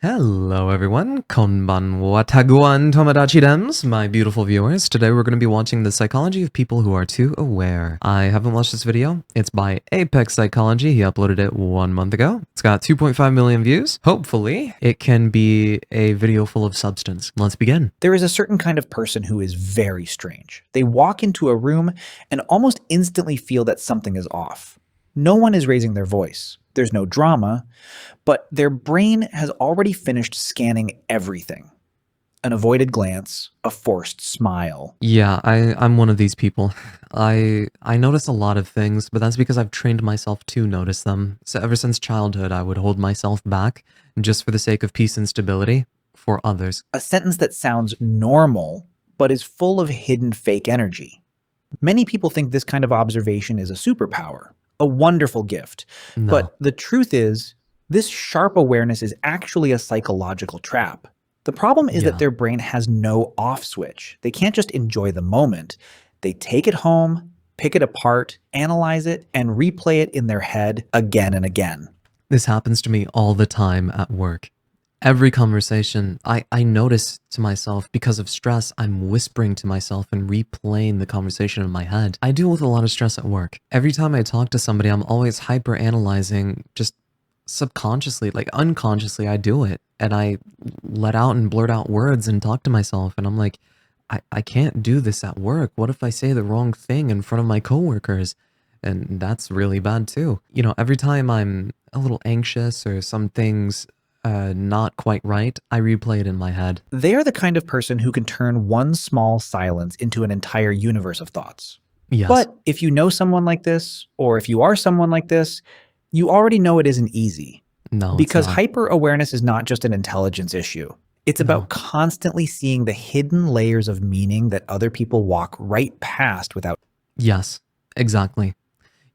Hello everyone, konbanwa taguan tomodachi dems, my beautiful viewers. Today we're going to be watching the psychology of people who are too aware. I haven't watched this video. It's by Apex Psychology. He uploaded it 1 month ago. It's got 2.5 million views. Hopefully it can be a video full of substance. Let's begin. There is a certain kind of person who is very strange. They walk into a room and almost instantly feel that something is off. No one is raising their voice. There's no drama, but their brain has already finished scanning everything. An avoided glance, a forced smile. Yeah, I'm one of these people. I notice a lot of things, but that's because I've trained myself to notice them. So ever since childhood, I would hold myself back just for the sake of peace and stability for others. A sentence that sounds normal, but is full of hidden fake energy. Many people think this kind of observation is a superpower, a wonderful gift. No. But the truth is, this sharp awareness is actually a psychological trap. The problem is that their brain has no off switch. They can't just enjoy the moment. They take it home, pick it apart, analyze it, and replay it in their head again and again. This happens to me all the time at work. Every conversation, I notice to myself, because of stress, I'm whispering to myself and replaying the conversation in my head. I deal with a lot of stress at work. Every time I talk to somebody, I'm always hyper-analyzing, just subconsciously, like unconsciously, I do it. And I let out and blurt out words and talk to myself. And I'm like, I can't do this at work. What if I say the wrong thing in front of my coworkers? And that's really bad too. You know, every time I'm a little anxious or some things not quite right, I replay it in my head. They are the kind of person who can turn one small silence into an entire universe of thoughts. Yes. But if you know someone like this, or if you are someone like this, you already know it isn't easy. No, Because it's not. hyper-awareness is not just an intelligence issue. It's about constantly seeing the hidden layers of meaning that other people walk right past without. Yes, exactly.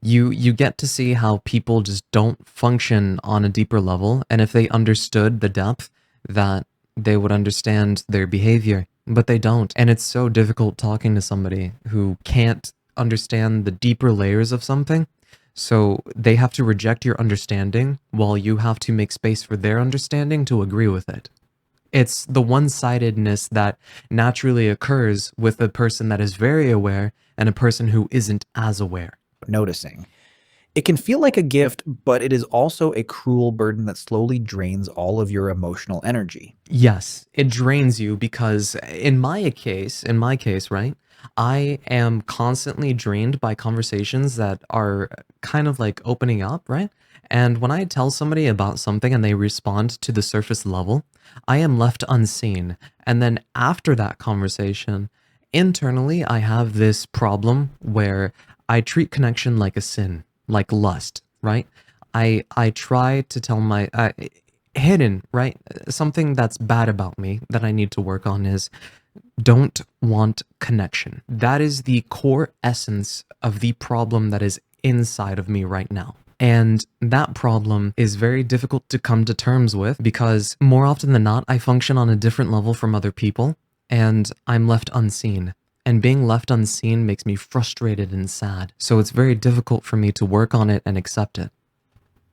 You get to see how people just don't function on a deeper level, and if they understood the depth, that they would understand their behavior, but they don't. And it's so difficult talking to somebody who can't understand the deeper layers of something. So they have to reject your understanding while you have to make space for their understanding to agree with it. It's the one-sidedness that naturally occurs with a person that is very aware and a person who isn't as aware. Noticing. It can feel like a gift, but it is also a cruel burden that slowly drains all of your emotional energy. Yes, it drains you because in my case, right, I am constantly drained by conversations that are kind of like opening up, right? And when I tell somebody about something and they respond to the surface level, I am left unseen. And then after that conversation, internally, I have this problem where I treat connection like a sin, like lust, right? I try to tell my hidden, right? Something that's bad about me that I need to work on is don't want connection. That is the core essence of the problem that is inside of me right now. And that problem is very difficult to come to terms with because more often than not, I function on a different level from other people and I'm left unseen. And being left unseen makes me frustrated and sad. So it's very difficult for me to work on it and accept it.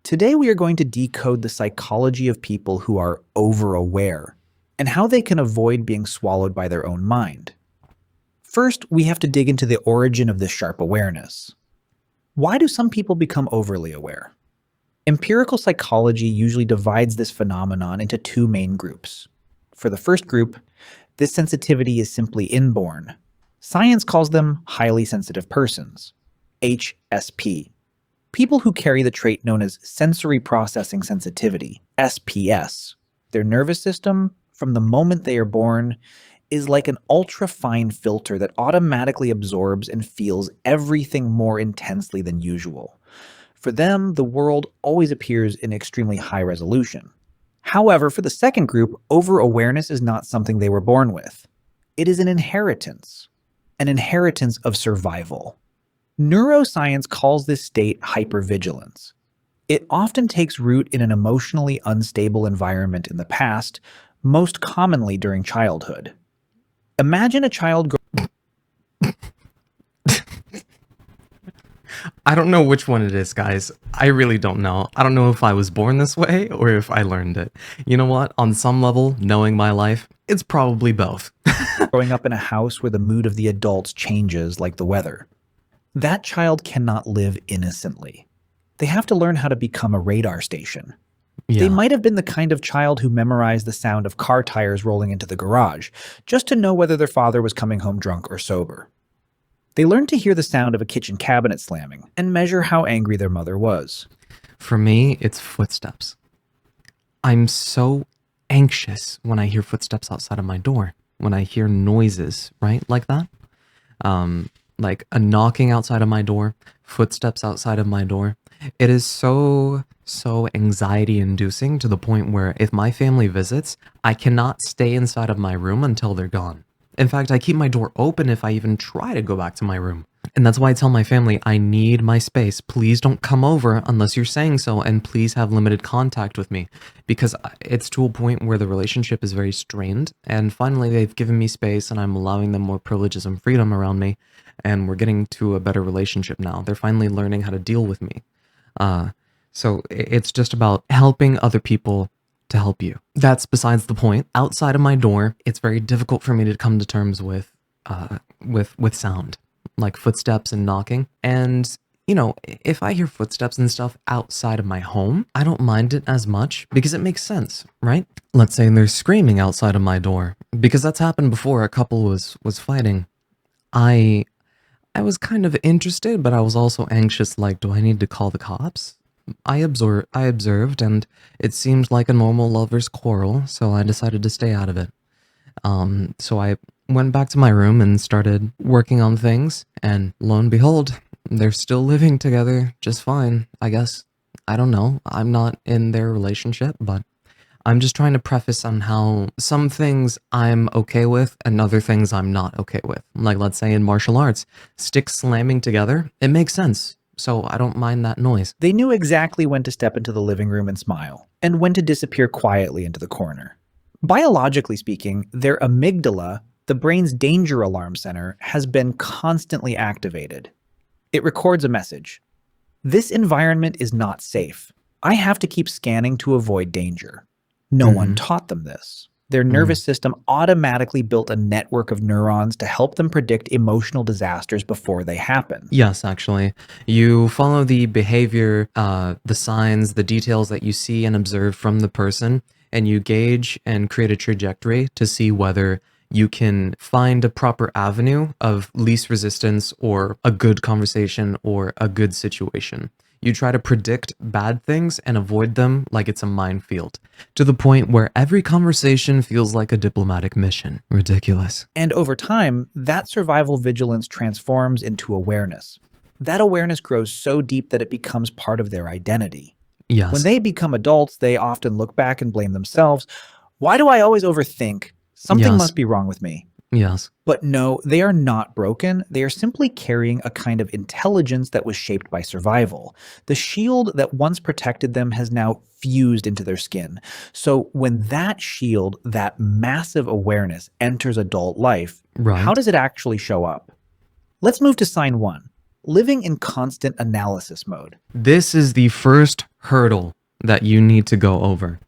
Today, we are going to decode the psychology of people who are over-aware and how they can avoid being swallowed by their own mind. First, we have to dig into the origin of this sharp awareness. Why do some people become overly aware? Empirical psychology usually divides this phenomenon into two main groups. For the first group, this sensitivity is simply inborn. Science calls them highly sensitive persons, HSP. People who carry the trait known as sensory processing sensitivity, SPS. Their nervous system, from the moment they are born, is like an ultra-fine filter that automatically absorbs and feels everything more intensely than usual. For them, the world always appears in extremely high resolution. However, for the second group, over-awareness is not something they were born with. It is an inheritance of survival. Neuroscience calls this state hypervigilance. It often takes root in an emotionally unstable environment in the past, most commonly during childhood. Imagine a child I don't know which one it is, guys. I really don't know. I don't know if I was born this way or if I learned it. You know what? On some level, knowing my life, it's probably both. Growing up in a house where the mood of the adults changes like the weather. That child cannot live innocently. They have to learn how to become a radar station. They Yeah. might have been the kind of child who memorized the sound of car tires rolling into the garage, just to know whether their father was coming home drunk or sober. They learned to hear the sound of a kitchen cabinet slamming and measure how angry their mother was. For me, it's footsteps. I'm so anxious when I hear footsteps outside of my door, when I hear noises, right? Like that. Like a knocking outside of my door, footsteps outside of my door. It is so anxiety inducing to the point where if my family visits, I cannot stay inside of my room until they're gone. In fact, I keep my door open if I even try to go back to my room. And that's why I tell my family, I need my space. Please don't come over unless you're saying so, and please have limited contact with me. Because it's to a point where the relationship is very strained. And finally, they've given me space, and I'm allowing them more privileges and freedom around me. And we're getting to a better relationship now. They're finally learning how to deal with me. So it's just about helping other people to help you. That's besides the point. Outside of my door, it's very difficult for me to come to terms with sound, like footsteps and knocking. And you know, if I hear footsteps and stuff outside of my home, I don't mind it as much because it makes sense, right? Let's say they're screaming outside of my door, because that's happened before. A couple was fighting. I I was kind of interested, but I was also anxious, like, do I need to call the cops? I observed, and it seemed like a normal lover's quarrel, so I decided to stay out of it. So I went back to my room and started working on things, and lo and behold, they're still living together just fine, I guess. I don't know. I'm not in their relationship, but I'm just trying to preface on how some things I'm okay with and other things I'm not okay with. Like, let's say in martial arts, sticks slamming together, it makes sense. So I don't mind that noise. They knew exactly when to step into the living room and smile, and when to disappear quietly into the corner. Biologically speaking, their amygdala, the brain's danger alarm center, has been constantly activated. It records a message. This environment is not safe. I have to keep scanning to avoid danger. No one taught them this. Their nervous system automatically built a network of neurons to help them predict emotional disasters before they happen. Yes, actually. You follow the behavior, the signs, the details that you see and observe from the person, and you gauge and create a trajectory to see whether you can find a proper avenue of least resistance or a good conversation or a good situation. You try to predict bad things and avoid them like it's a minefield, to the point where every conversation feels like a diplomatic mission. Ridiculous. And over time, that survival vigilance transforms into awareness. That awareness grows so deep that it becomes part of their identity. Yes. When they become adults, they often look back and blame themselves. Why do I always overthink? Something Yes. must be wrong with me. Yes. But no, they are not broken. They are simply carrying a kind of intelligence that was shaped by survival. The shield that once protected them has now fused into their skin. So when that shield, that massive awareness enters adult life, Right. how does it actually show up? Let's move to sign 1, living in constant analysis mode. This is the first hurdle that you need to go over.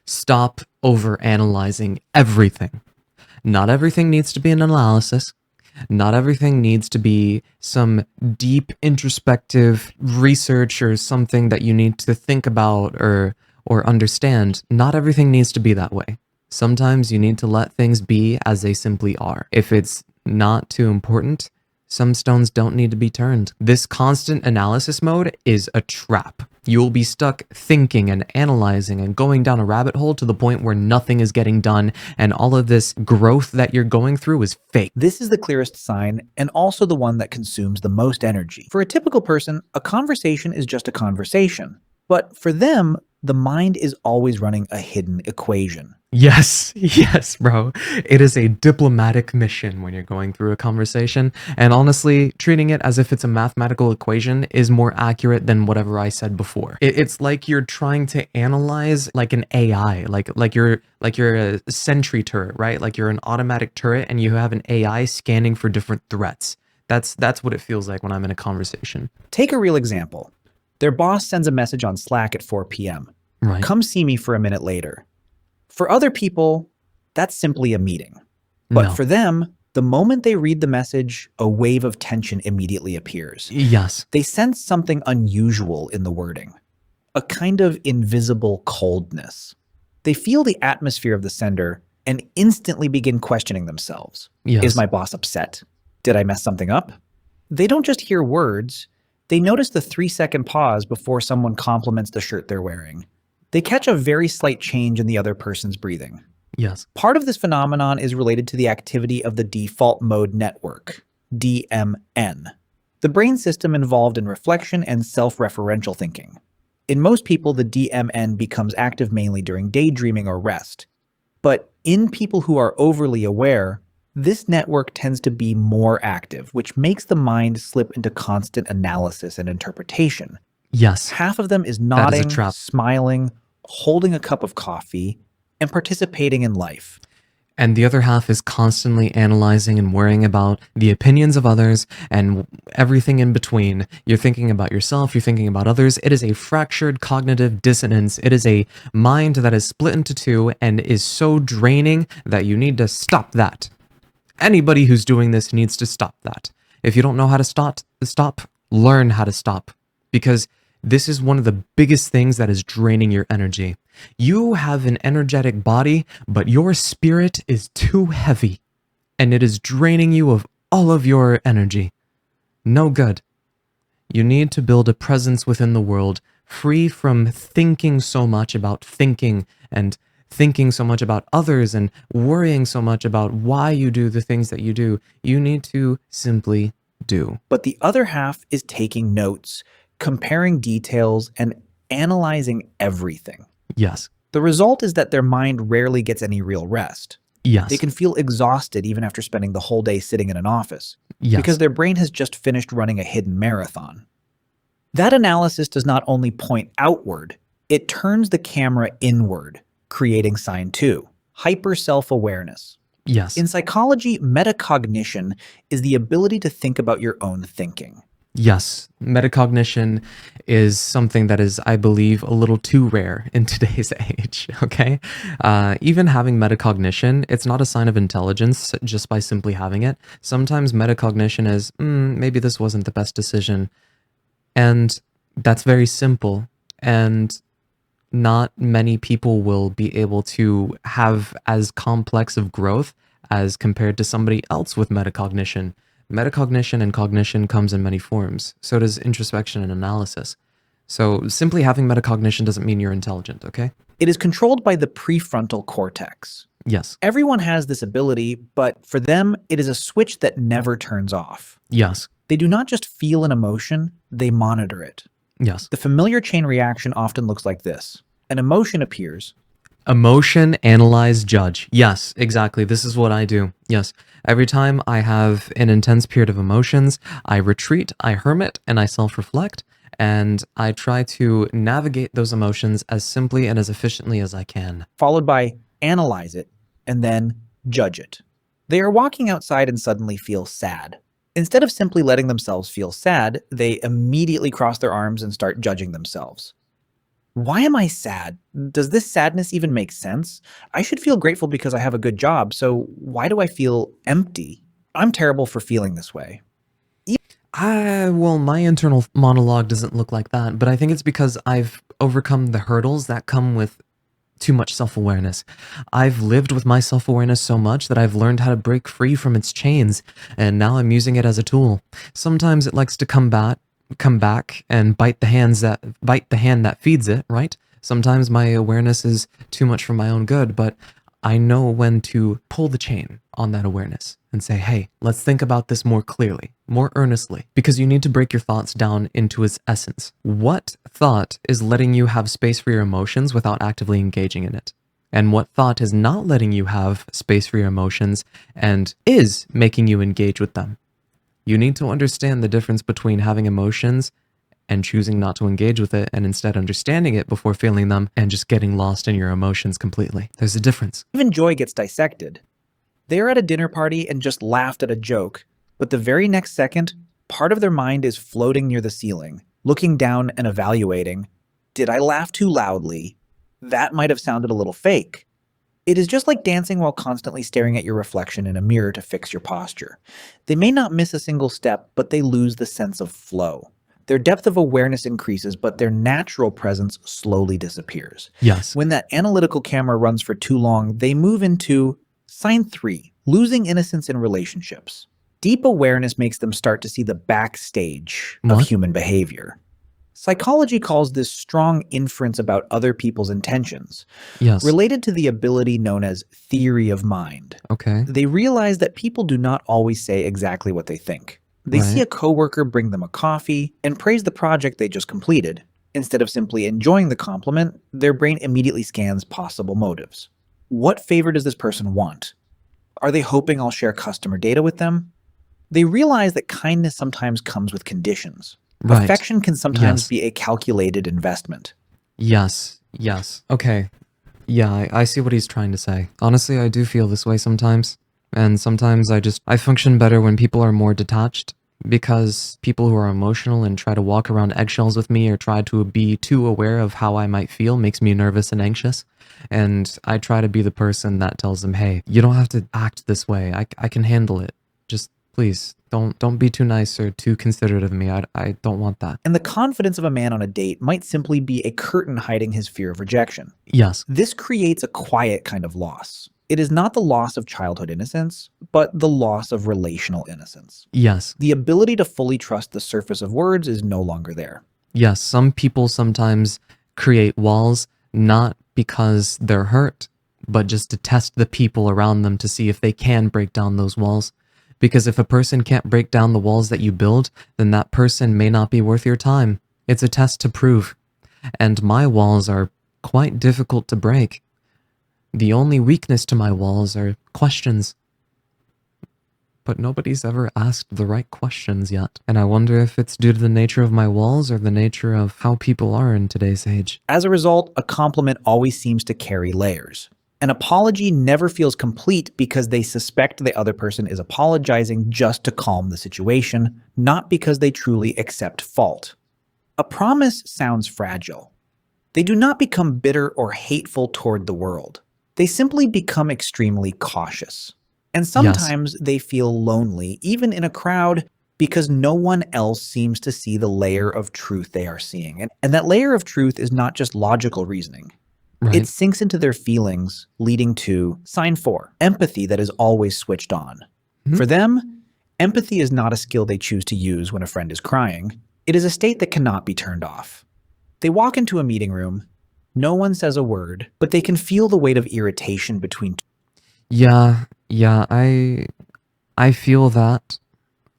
Stop over-analyzing everything. Not everything needs to be an analysis. Not everything needs to be some deep introspective research or something that you need to think about or understand. Not everything needs to be that way. Sometimes you need to let things be as they simply are. If it's not too important, some stones don't need to be turned. This constant analysis mode is a trap. You will be stuck thinking and analyzing and going down a rabbit hole to the point where nothing is getting done, and all of this growth that you're going through is fake. This is the clearest sign, and also the one that consumes the most energy. For a typical person, a conversation is just a conversation. But for them, the mind is always running a hidden equation. Yes, yes, bro. It is a diplomatic mission when you're going through a conversation. And honestly, treating it as if it's a mathematical equation is more accurate than whatever I said before. It's like you're trying to analyze like an AI, like you're a sentry turret, right? Like you're an automatic turret and you have an AI scanning for different threats. That's what it feels like when I'm in a conversation. Take a real example. Their boss sends a message on Slack at 4 p.m. Right. Come see me for a minute later. For other people, that's simply a meeting. But No. for them, the moment they read the message, a wave of tension immediately appears. Yes. They sense something unusual in the wording, a kind of invisible coldness. They feel the atmosphere of the sender and instantly begin questioning themselves. Yes. Is my boss upset? Did I mess something up? They don't just hear words, they notice the 3-second pause before someone compliments the shirt they're wearing. They catch a very slight change in the other person's breathing. Yes. Part of this phenomenon is related to the activity of the default mode network, DMN, the brain system involved in reflection and self-referential thinking. In most people, the DMN becomes active mainly during daydreaming or rest. But in people who are overly aware, this network tends to be more active, which makes the mind slip into constant analysis and interpretation. Yes. Half of them is That is a nodding, trap. smiling, holding a cup of coffee, and participating in life. And the other half is constantly analyzing and worrying about the opinions of others and everything in between. You're thinking about yourself, you're thinking about others. It is a fractured cognitive dissonance. It is a mind that is split into two and is so draining that you need to stop that. Anybody who's doing this needs to stop that. If you don't know how to stop, learn how to stop. Because this is one of the biggest things that is draining your energy. You have an energetic body, but your spirit is too heavy, and it is draining you of all of your energy. No good. You need to build a presence within the world, free from thinking so much about thinking and thinking so much about others and worrying so much about why you do the things that you do. You need to simply do. But the other half is taking notes, comparing details, and analyzing everything. Yes. The result is that their mind rarely gets any real rest. Yes. They can feel exhausted even after spending the whole day sitting in an office, Yes. because their brain has just finished running a hidden marathon. That analysis does not only point outward, it turns the camera inward, creating sign 2, hyper self-awareness. Yes. In psychology, metacognition is the ability to think about your own thinking. Yes, metacognition is something that is, I believe, a little too rare in today's age, okay? Even having metacognition, it's not a sign of intelligence just by simply having it. Sometimes metacognition is, maybe this wasn't the best decision. And that's very simple. And not many people will be able to have as complex of growth as compared to somebody else with metacognition. Metacognition and cognition comes in many forms. So does introspection and analysis. So simply having metacognition doesn't mean you're intelligent, okay? It is controlled by the prefrontal cortex. Yes. Everyone has this ability, but for them, it is a switch that never turns off. Yes. They do not just feel an emotion, they monitor it. Yes. The familiar chain reaction often looks like this. An emotion appears. Emotion, analyze, judge. Yes, exactly. This is what I do. Yes. Every time I have an intense period of emotions, I retreat, I hermit, and I self-reflect, and I try to navigate those emotions as simply and as efficiently as I can. Followed by analyze it, and then judge it. They are walking outside and suddenly feel sad. Instead of simply letting themselves feel sad, they immediately cross their arms and start judging themselves. Why am I sad? Does this sadness even make sense? I should feel grateful because I have a good job, so why do I feel empty? I'm terrible for feeling this way. Well, my internal monologue doesn't look like that, but I think it's because I've overcome the hurdles that come with too much self-awareness. I've lived with my self-awareness so much that I've learned how to break free from its chains, and now I'm using it as a tool. Sometimes it likes to come back and bite the hand that feeds it, right? Sometimes my awareness is too much for my own good, but I know when to pull the chain on that awareness and say, hey, let's think about this more clearly, more earnestly, because you need to break your thoughts down into its essence. What thought is letting you have space for your emotions without actively engaging in it? And what thought is not letting you have space for your emotions and is making you engage with them? You need to understand the difference between having emotions and choosing not to engage with it and instead understanding it before feeling them and just getting lost in your emotions completely. There's a difference. Even joy gets dissected. They are at a dinner party and just laughed at a joke, But the very next second, part of their mind is floating near the ceiling, looking down and evaluating. Did I laugh too loudly? That might have sounded a little fake. It is just like dancing while constantly staring at your reflection in a mirror to fix your posture. They may not miss a single step, but they lose the sense of flow. Their depth of awareness increases, but their natural presence slowly disappears. Yes. When that analytical camera runs for too long, they move into sign 3, losing innocence in relationships. Deep awareness makes them start to see the backstage of What? human behavior. Psychology calls this strong inference about other people's intentions, Yes. related to the ability known as theory of mind. Okay. They realize that people do not always say exactly what they think. They see Right. a coworker bring them a coffee and praise the project they just completed. Instead of simply enjoying the compliment, their brain immediately scans possible motives. What favor does this person want? Are they hoping I'll share customer data with them? They realize that kindness sometimes comes with conditions. Right. Affection can sometimes Yes. be a calculated investment. Yes. Yes. Okay. Yeah, I see what he's trying to say. Honestly, I do feel this way sometimes. And sometimes I function better when people are more detached, because people who are emotional and try to walk around eggshells with me or try to be too aware of how I might feel makes me nervous and anxious. And I try to be the person that tells them, hey, you don't have to act this way. I can handle it. Just please don't be too nice or too considerate of me. I don't want that. And the confidence of a man on a date might simply be a curtain hiding his fear of rejection. Yes. This creates a quiet kind of loss. It is not the loss of childhood innocence, but the loss of relational innocence. Yes. The ability to fully trust the surface of words is no longer there. Yes, some people sometimes create walls not because they're hurt, but just to test the people around them to see if they can break down those walls. Because if a person can't break down the walls that you build, then that person may not be worth your time. It's a test to prove. And my walls are quite difficult to break. The only weakness to my walls are questions. But nobody's ever asked the right questions yet. And I wonder if it's due to the nature of my walls or the nature of how people are in today's age. As a result, a compliment always seems to carry layers. An apology never feels complete because they suspect the other person is apologizing just to calm the situation, not because they truly accept fault. A promise sounds fragile. They do not become bitter or hateful toward the world. They simply become extremely cautious. And sometimes they feel lonely, even in a crowd, because no one else seems to see the layer of truth they are seeing. And that layer of truth is not just logical reasoning. Right? It sinks into their feelings, leading to sign 4, empathy that is always switched on. Mhm. For them, empathy is not a skill they choose to use when a friend is crying. It is a state that cannot be turned off. They walk into a meeting room, no one says a word, but they can feel the weight of irritation between. Yeah, I feel that.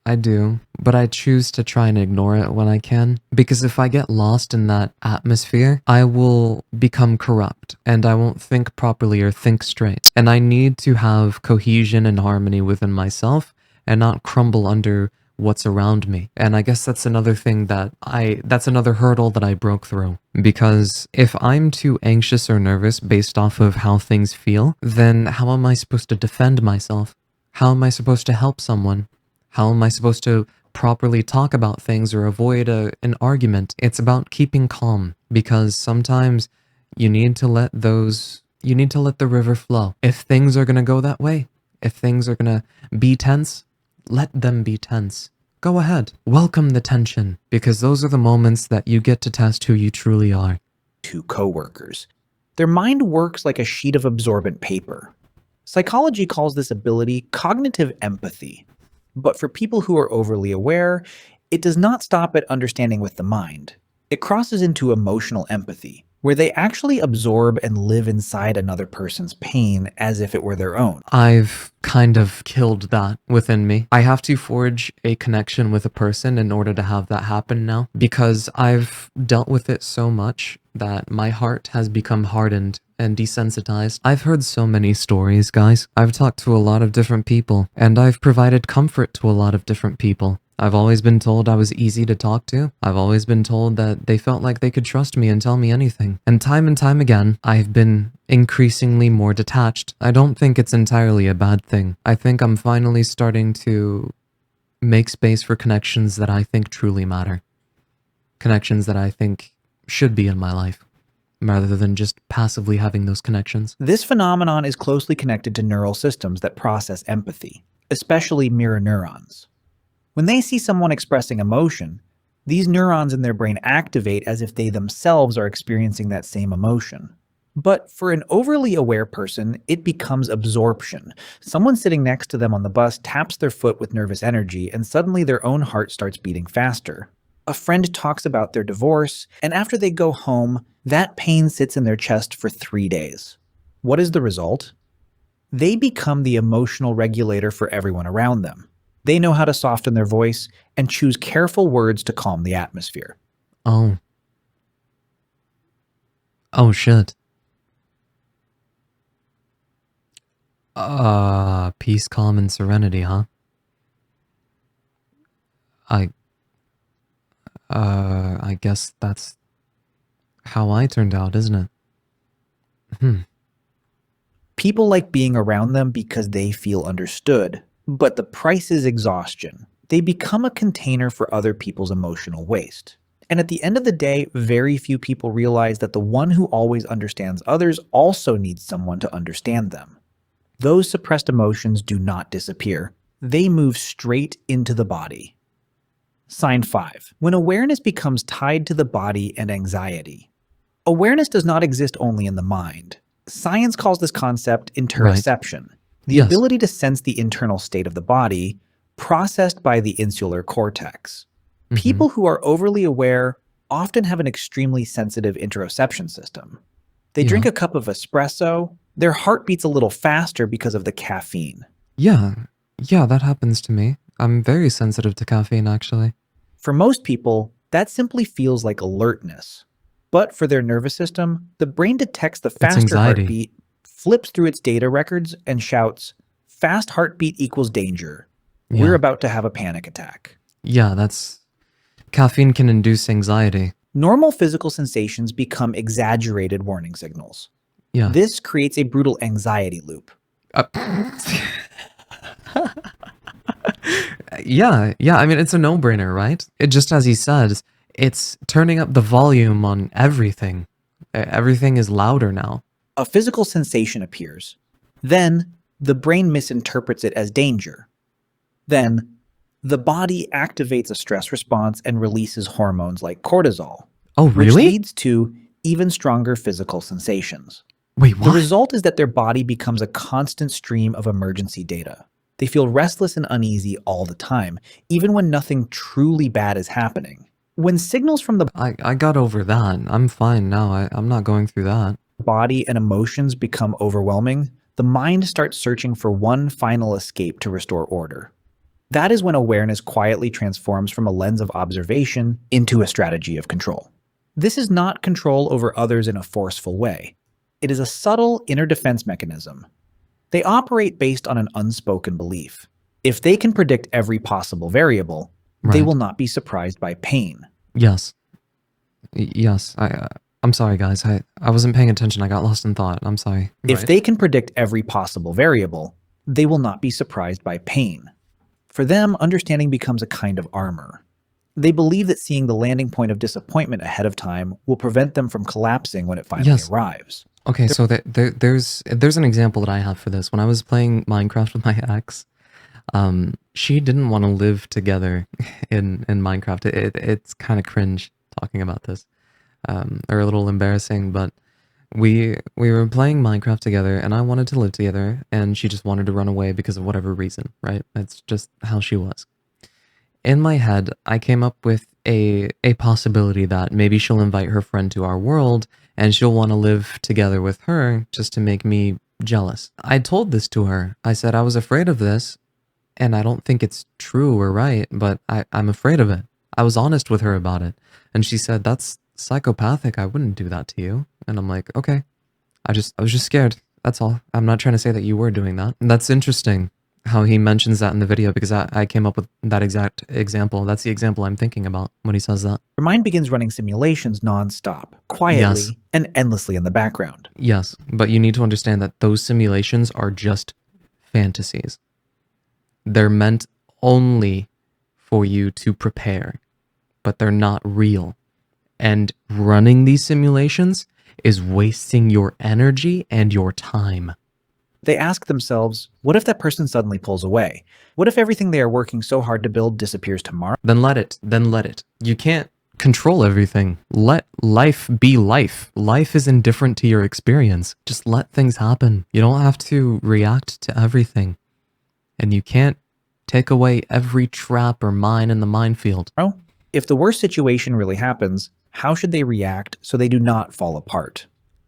I do, but I choose to try and ignore it when I can, because if I get lost in that atmosphere, I will become corrupt and I won't think properly or think straight. And I need to have cohesion and harmony within myself and not crumble under what's around me. And I guess that's another thing that's another hurdle that I broke through. Because if I'm too anxious or nervous based off of how things feel, then how am I supposed to defend myself? How am I supposed to help someone? How am I supposed to properly talk about things or avoid an argument? It's about keeping calm, because sometimes you need to let the river flow. If things are going to go that way, if things are going to be tense, let them be tense. Go ahead. Welcome the tension, because those are the moments that you get to test who you truly are. Two coworkers. Their mind works like a sheet of absorbent paper. Psychology calls this ability cognitive empathy. But for people who are overly aware, it does not stop at understanding with the mind. It crosses into emotional empathy, where they actually absorb and live inside another person's pain as if it were their own. I've kind of killed that within me. I have to forge a connection with a person in order to have that happen now, because I've dealt with it so much that my heart has become hardened and desensitized. I've heard so many stories, guys. I've talked to a lot of different people, and I've provided comfort to a lot of different people. I've always been told I was easy to talk to. I've always been told that they felt like they could trust me and tell me anything. And time again, I've been increasingly more detached. I don't think it's entirely a bad thing. I think I'm finally starting to make space for connections that I think truly matter. Connections that I think should be in my life, rather than just passively having those connections. This phenomenon is closely connected to neural systems that process empathy, especially mirror neurons. When they see someone expressing emotion, these neurons in their brain activate as if they themselves are experiencing that same emotion. But for an overly aware person, it becomes absorption. Someone sitting next to them on the bus taps their foot with nervous energy, and suddenly their own heart starts beating faster. A friend talks about their divorce, and after they go home, that pain sits in their chest for 3 days. What is the result? They become the emotional regulator for everyone around them. They know how to soften their voice and choose careful words to calm the atmosphere. Oh. Oh shit. Peace, calm, and serenity, huh? I guess that's how I turned out, isn't it? People like being around them because they feel understood, but the price is exhaustion. They become a container for other people's emotional waste. And at the end of the day, very few people realize that the one who always understands others also needs someone to understand them. Those suppressed emotions do not disappear. They move straight into the body. Sign 5. When awareness becomes tied to the body and anxiety. Awareness does not exist only in the mind. Science calls this concept interoception, the Yes. ability to sense the internal state of the body, processed by the insular cortex. People who are overly aware often have an extremely sensitive interoception system. They drink a cup of espresso, their heart beats a little faster because of the caffeine. Yeah, that happens to me. I'm very sensitive to caffeine, actually. For most people, that simply feels like alertness. But for their nervous system, the brain detects the faster anxiety. heartbeat, flips through its data records, and shouts, "Fast heartbeat equals danger. We're about to have a panic attack." Yeah, caffeine can induce anxiety. Normal physical sensations become exaggerated warning signals. Yeah. This creates a brutal anxiety loop. Yeah, I mean, it's a no-brainer, right? It just as he says, it's turning up the volume on everything. Everything is louder now. A physical sensation appears. Then, the brain misinterprets it as danger. Then, the body activates a stress response and releases hormones like cortisol. Oh, Which really? leads to even stronger physical sensations. Wait, what? The result is that their body becomes a constant stream of emergency data. They feel restless and uneasy all the time, even when nothing truly bad is happening. When signals from the I got over that. I'm fine now. I'm not going through that. body and emotions become overwhelming, the mind starts searching for one final escape to restore order. That is when awareness quietly transforms from a lens of observation into a strategy of control. This is not control over others in a forceful way. It is a subtle inner defense mechanism. They operate based on an unspoken belief. If they can predict every possible variable, they will not be surprised by pain. Yes. Yes. I'm sorry, guys. I wasn't paying attention. I got lost in thought. I'm sorry. If they can predict every possible variable, they will not be surprised by pain. For them, understanding becomes a kind of armor. They believe that seeing the landing point of disappointment ahead of time will prevent them from collapsing when it finally arrives. Okay, so there's an example that I have for this. When I was playing Minecraft with my ex, she didn't want to live together in Minecraft. It's kind of cringe talking about this, or a little embarrassing, but we were playing Minecraft together, and I wanted to live together, and she just wanted to run away because of whatever reason, right? That's just how she was. In my head, I came up with a possibility that maybe she'll invite her friend to our world, and she'll want to live together with her just to make me jealous. I told this to her. I said I was afraid of this, and I don't think it's true or right, but I'm afraid of it. I was honest with her about it, and she said, "That's psychopathic. I wouldn't do that to you." And I'm like, okay. I was just scared. That's all. I'm not trying to say that you were doing that. And that's interesting how he mentions that in the video, because I came up with that exact example. That's the example I'm thinking about when he says that. Your mind begins running simulations nonstop, quietly and endlessly in the background. Yes, but you need to understand that those simulations are just fantasies. They're meant only for you to prepare, but they're not real. And running these simulations is wasting your energy and your time. They ask themselves, what if that person suddenly pulls away? What if everything they are working so hard to build disappears tomorrow? Then let it. Then let it. You can't control everything. Let life be life. Life is indifferent to your experience. Just let things happen. You don't have to react to everything. And you can't take away every trap or mine in the minefield. If the worst situation really happens, how should they react so they do not fall apart?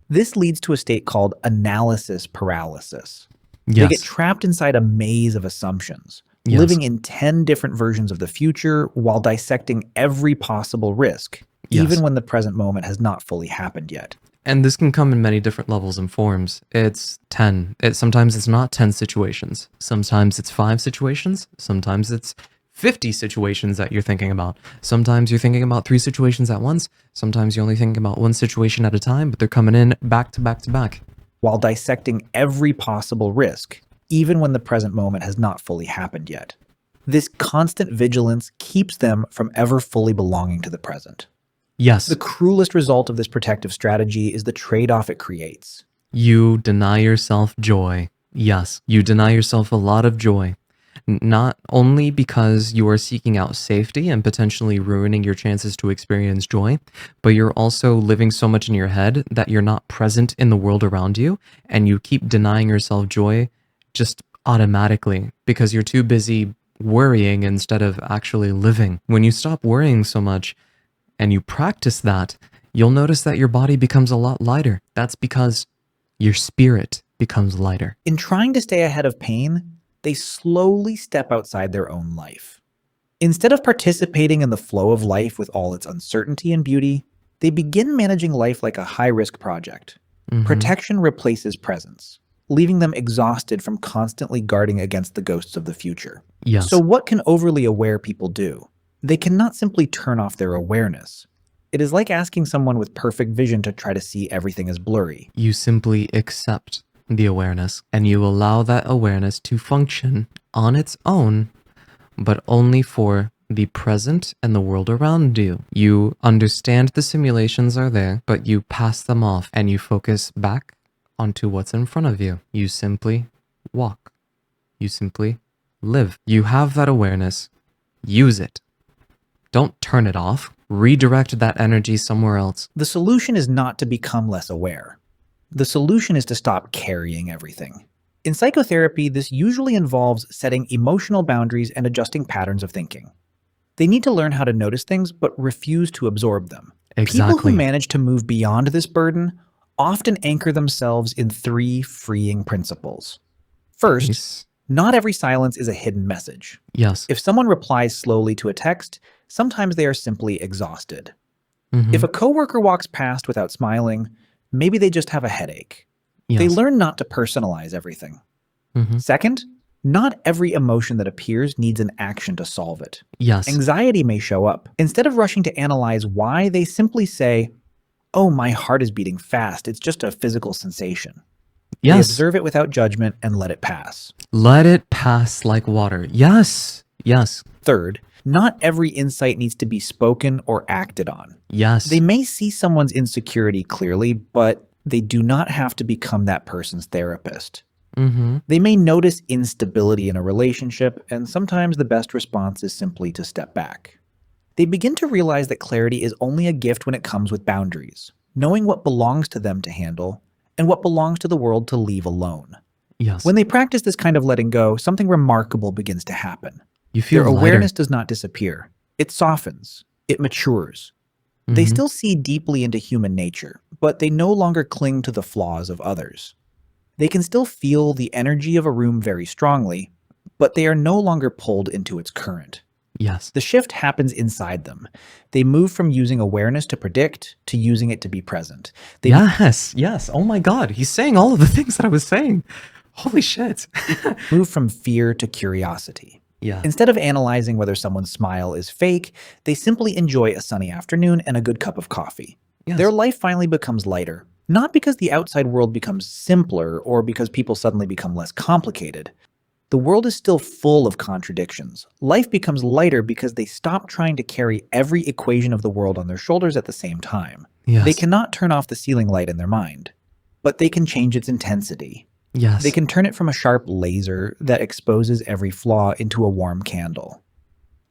This leads to a state called analysis paralysis. They get Yes. trapped inside a maze of assumptions, Yes. living in 10 different versions of the future while dissecting every possible risk, Yes. even when the present moment has not fully happened yet. And this can come in many different levels and forms. It's 10. Sometimes it's not 10 situations. Sometimes it's 5 situations. Sometimes it's 50 situations that you're thinking about. Sometimes you're thinking about 3 situations at once. Sometimes you're only thinking about 1 situation at a time, but they're coming in back to back to back. While dissecting every possible risk, even when the present moment has not fully happened yet. This constant vigilance keeps them from ever fully belonging to the present. Yes. The cruelest result of this protective strategy is the trade-off it creates. You deny yourself joy. Yes, you deny yourself a lot of joy. Not only because you are seeking out safety and potentially ruining your chances to experience joy, but you're also living so much in your head that you're not present in the world around you, and you keep denying yourself joy just automatically because you're too busy worrying instead of actually living. When you stop worrying so much and you practice that, you'll notice that your body becomes a lot lighter. That's because your spirit becomes lighter. In trying to stay ahead of pain, they slowly step outside their own life. Instead of participating in the flow of life with all its uncertainty and beauty, they begin managing life like a high-risk project. Protection replaces presence, leaving them exhausted from constantly guarding against the ghosts of the future. Yes. So what can overly aware people do? They cannot simply turn off their awareness. It is like asking someone with perfect vision to try to see everything as blurry. You simply accept the awareness and you allow that awareness to function on its own, but only for the present and the world around you. You understand the simulations are there, but you pass them off and you focus back onto what's in front of you. You simply walk. You simply live. You have that awareness. Use it. Don't turn it off. Redirect that energy somewhere else. The solution is not to become less aware. The solution is to stop carrying everything. In psychotherapy, this usually involves setting emotional boundaries and adjusting patterns of thinking. They need to learn how to notice things but refuse to absorb them. People Exactly. who manage to move beyond this burden often anchor themselves in 3 freeing principles. First, Nice. not every silence is a hidden message. Yes. If someone replies slowly to a text, sometimes they are simply exhausted. Mhm. If a coworker walks past without smiling, maybe they just have a headache. Yes. They learn not to personalize everything. Mhm. Second, not every emotion that appears needs an action to solve it. Yes. Anxiety may show up. Instead of rushing to analyze why, they simply say, "Oh, my heart is beating fast. It's just a physical sensation." They Yes. observe it without judgment and let it pass. Let it pass like water. Yes. Yes. Third, not every insight needs to be spoken or acted on. Yes. They may see someone's insecurity clearly, but they do not have to become that person's therapist. Mm-hmm. They may notice instability in a relationship, and sometimes the best response is simply to step back. They begin to realize that clarity is only a gift when it comes with boundaries, knowing what belongs to them to handle and what belongs to the world to leave alone. Yes. When they practice this kind of letting go, something remarkable begins to happen. you feel Their lighter. awareness does not disappear. It softens. It matures. They Mhm. still see deeply into human nature, but they no longer cling to the flaws of others. They can still feel the energy of a room very strongly, but they are no longer pulled into its current. Yes. The shift happens inside them. They move from using awareness to predict to using it to be present. They Yes. Yes. Oh my God. He's saying all of the things that I was saying. Holy shit. move from fear to curiosity. Yeah. Instead of analyzing whether someone's smile is fake, they simply enjoy a sunny afternoon and a good cup of coffee. Yes. Their life finally becomes lighter, not because the outside world becomes simpler or because people suddenly become less complicated, The world is still full of contradictions. Life becomes lighter because they stop trying to carry every equation of the world on their shoulders at the same time. They Yes. cannot turn off the ceiling light in their mind, but they can change its intensity. They Yes. can turn it from a sharp laser that exposes every flaw into a warm candle.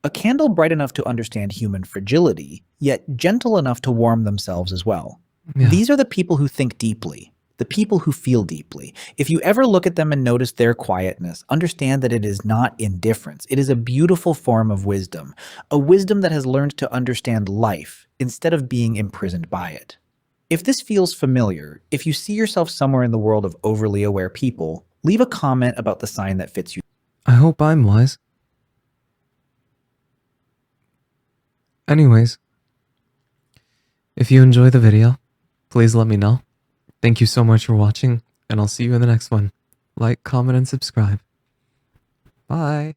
A candle bright enough to understand human fragility, yet gentle enough to warm themselves as well. Yeah. These are the people who think deeply, the people who feel deeply. If you ever look at them and notice their quietness, understand that it is not indifference. It is a beautiful form of wisdom, a wisdom that has learned to understand life instead of being imprisoned by it. If this feels familiar, if you see yourself somewhere in the world of overly aware people, leave a comment about the sign that fits you. I hope I'm wise. Anyways, if you enjoy the video, please let me know. Thank you so much for watching, and I'll see you in the next one. Like, comment, and subscribe. Bye.